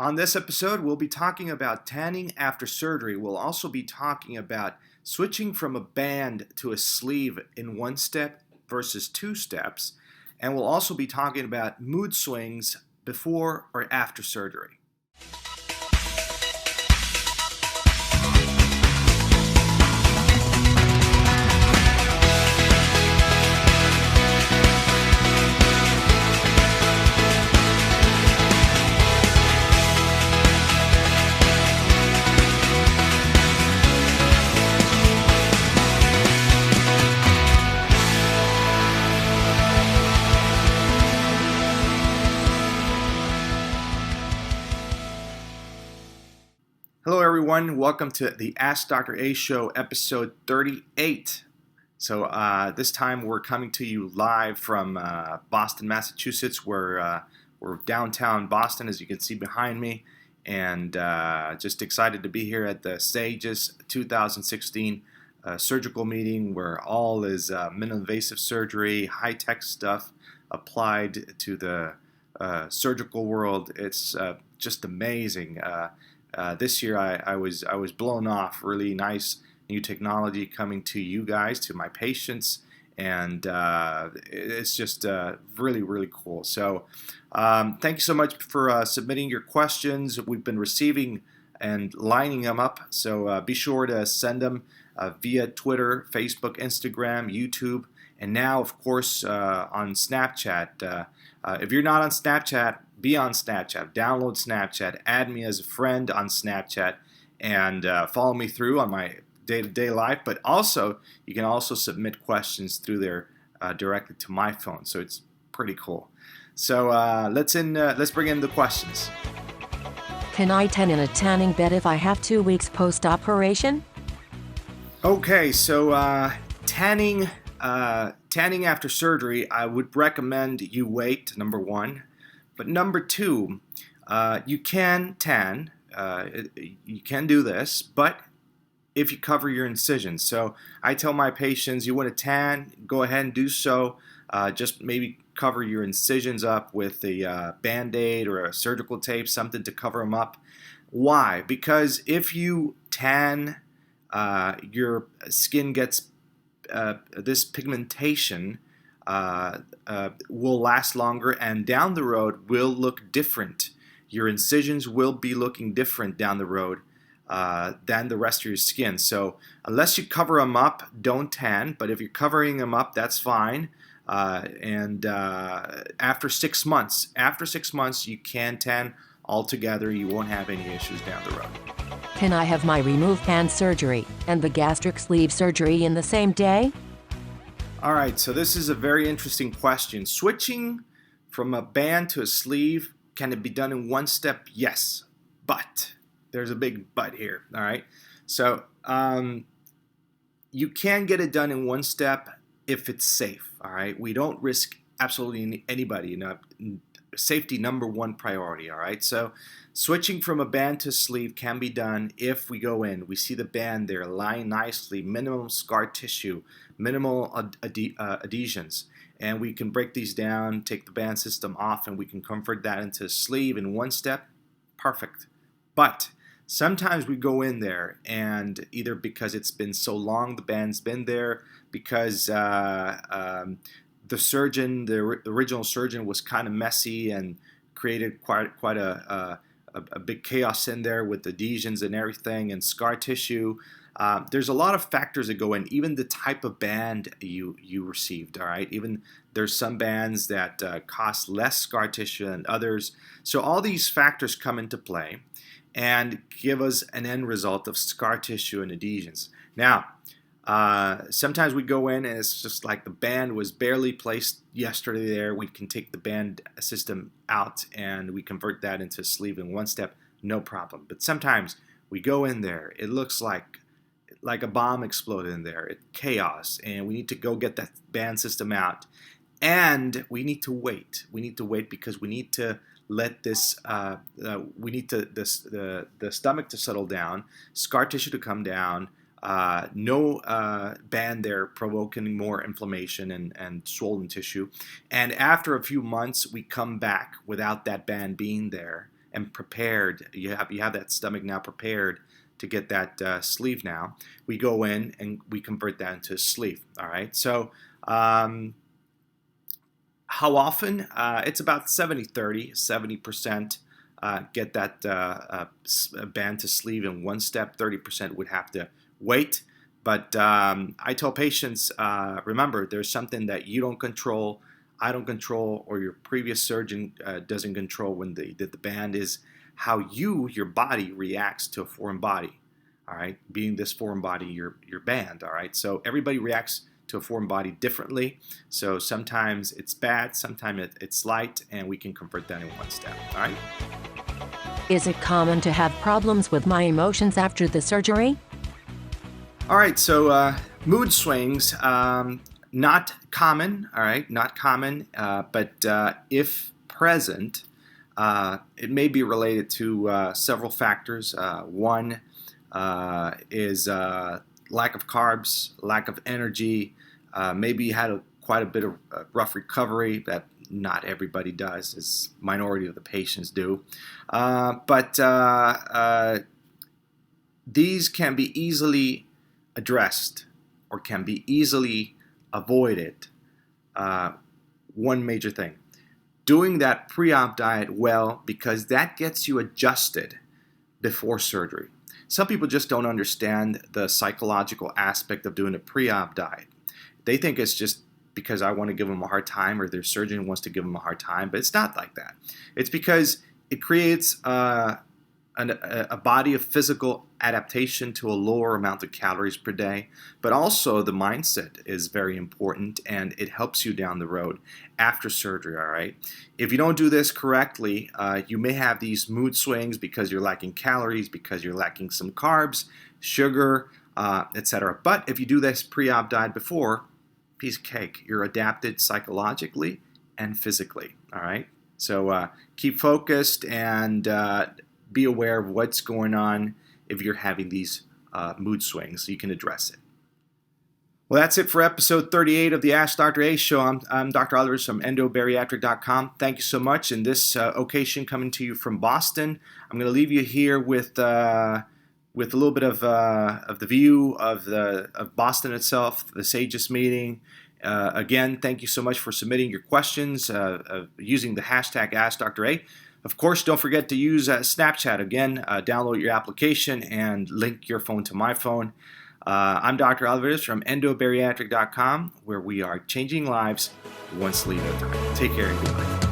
On this episode, we'll be talking about tanning after surgery. We'll also be talking about switching from a band to a sleeve in one step versus two steps. And we'll also be talking about mood swings before or after surgery. Hello everyone, welcome to the Ask Dr. A Show, episode 38. So this time we're coming to you live from Boston, Massachusetts. We're downtown Boston, as you can see behind me, and just excited to be here at the SAGES 2016 surgical meeting, where all is minimally invasive surgery, high-tech stuff applied to the surgical world. It's just amazing. This year I was blown off. Really nice new technology coming to you guys, to my patients, and it's just really cool. So thank you so much for submitting your questions. We've been receiving and lining them up, so be sure to send them via Twitter, Facebook, Instagram, YouTube, and now of course on Snapchat. If you're not on Snapchat, be on Snapchat. Download Snapchat. Add me as a friend on Snapchat, and follow me through on my day-to-day life. But also, you can also submit questions through there directly to my phone. So it's pretty cool. So let's bring in the questions. Can I tan in a tanning bed if I have 2 weeks post-operation? Okay, so tanning after surgery, I would recommend you wait, number one. But number two, you can tan, you can do this, but if you cover your incisions. So I tell my patients, you want to tan, go ahead and do so. Just maybe cover your incisions up with a Band-Aid or a surgical tape, something to cover them up. Why? Because if you tan, your skin gets this pigmentation will last longer, and down the road will look different. Your incisions will be looking different down the road than the rest of your skin. So unless you cover them up, don't tan. But if you're covering them up, that's fine. And after 6 months, you can tan altogether. You won't have any issues down the road. Can I have my remove band surgery and the gastric sleeve surgery in the same day? All right, so this is a very interesting question. Switching from a band to a sleeve, can it be done in one step? Yes, but there's a big but here, all right? So you can get it done in one step if it's safe, all right? We don't risk absolutely anybody. Safety number one priority, all right? So switching from a band to sleeve can be done if we go in. We see the band there lying nicely, minimum scar tissue, minimal adhesions, and we can break these down, take the band system off, and we can convert that into a sleeve in one step. Perfect. But sometimes we go in there, and either because it's been so long, the band's been there, because the surgeon, the original surgeon, was kind of messy and created quite a big chaos in there with adhesions and everything and scar tissue. There's a lot of factors that go in, even the type of band you received, all right? Even there's some bands that cost less scar tissue than others. So all these factors come into play and give us an end result of scar tissue and adhesions. Now, sometimes we go in and it's just like the band was barely placed yesterday there. We can take the band system out and we convert that into a sleeve in one step, no problem. But sometimes we go in there, it looks like a bomb exploded in there, chaos, and we need to go get that band system out. And we need to wait. We need to wait because we need to let this, the stomach to settle down, scar tissue to come down, no band there provoking more inflammation and swollen tissue. And after a few months, we come back without that band being there. and prepared. You have that stomach now prepared to get that sleeve now. We go in and we convert that into a sleeve. All right. So how often? It's about 70-30, 70%. Get that band to sleeve in one step. 30% would have to wait. But I tell patients, remember, there's something that you don't control, I don't control, or your previous surgeon doesn't control when they did the band, is how your body reacts to a foreign body. All right, being this foreign body, your band. All right, so everybody reacts to a foreign body differently. So sometimes it's bad, sometimes it's light, and we can convert that in one step. All right. Is it common to have problems with my emotions after the surgery? All right, so mood swings, not common. All right, not common, but if present, it may be related to several factors. One is lack of carbs, lack of energy. Maybe you had quite a bit of rough recovery that not everybody does, as minority of the patients do. But these can be easily addressed or can be easily avoided. One major thing, doing that pre-op diet well, because that gets you adjusted before surgery. Some people just don't understand the psychological aspect of doing a pre-op diet. They think it's just because I want to give them a hard time or their surgeon wants to give them a hard time, but it's not like that. It's because it creates a body of physical adaptation to a lower amount of calories per day, but also the mindset is very important, and it helps you down the road after surgery, all right? If you don't do this correctly, you may have these mood swings because you're lacking calories, because you're lacking some carbs, sugar, etc. But if you do this pre-op diet before, piece of cake. You're adapted psychologically and physically, all right? So keep focused and be aware of what's going on if you're having these mood swings so you can address it. Well, that's it for episode 38 of the AskDrA show. I'm Dr. Alvarez from Endobariatric.com. Thank you so much. In this occasion, coming to you from Boston, I'm going to leave you here with a little bit of the view of Boston itself, the SAGES meeting. Again, thank you so much for submitting your questions using the hashtag AskDrA. Of course, don't forget to use Snapchat. Again, download your application and link your phone to my phone. I'm Dr. Alvarez from Endobariatric.com, where we are changing lives one sleeve at a time. Take care and goodbye.